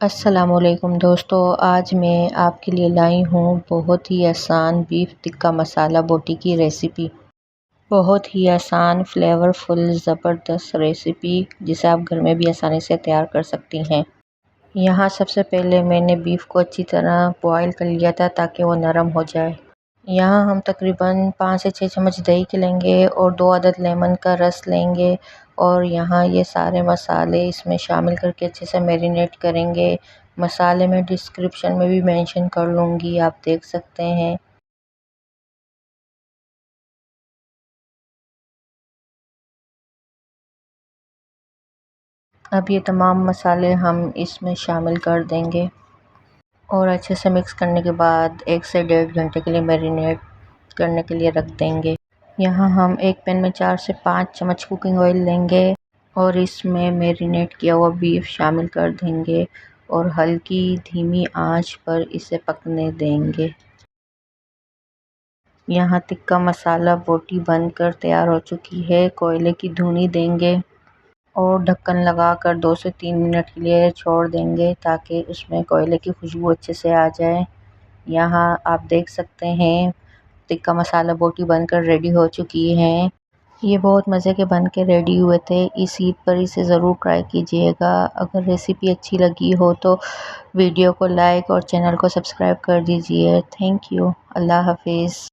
अस्सलामुअलैकुम दोस्तों, आज मैं आपके लिए लाई हूँ बहुत ही आसान बीफ टिक्का मसाला बोटी की रेसिपी। बहुत ही आसान, फ्लेवरफुल, ज़बरदस्त रेसिपी जिसे आप घर में भी आसानी से तैयार कर सकती हैं। यहाँ सबसे पहले मैंने बीफ को अच्छी तरह बॉयल कर लिया था ताकि वो नरम हो जाए। यहाँ हम तकरीबन 5 से 6 चम्मच दही के लेंगे और 2 अदद लेमन का रस लेंगे और यहाँ ये सारे मसाले इसमें शामिल करके अच्छे से मैरिनेट करेंगे। मसाले मैं डिस्क्रिप्शन में भी मेंशन कर लूँगी, आप देख सकते हैं। अब ये तमाम मसाले हम इसमें शामिल कर देंगे और अच्छे से मिक्स करने के बाद 1 से 1.5 घंटे के लिए मैरिनेट करने के लिए रख देंगे। यहाँ हम एक पैन में 4 से 5 चम्मच कुकिंग ऑयल लेंगे और इसमें मैरिनेट किया हुआ बीफ शामिल कर देंगे और हल्की धीमी आंच पर इसे पकने देंगे। यहाँ टिक्का मसाला बोटी बनकर तैयार हो चुकी है। कोयले की धुनी देंगे और ढक्कन लगाकर 2 से 3 मिनट के लिए छोड़ देंगे ताकि उसमें कोयले की खुशबू अच्छे से आ जाए। यहाँ आप देख सकते हैं टिक्का मसाला बोटी बनकर रेडी हो चुकी हैं। ये बहुत मज़े के बन के रेडी हुए थे। इस ईद पर इसे ज़रूर ट्राई कीजिएगा। अगर रेसिपी अच्छी लगी हो तो वीडियो को लाइक और चैनल को सब्सक्राइब कर दीजिए। Thank you. अल्लाह हाफिज़।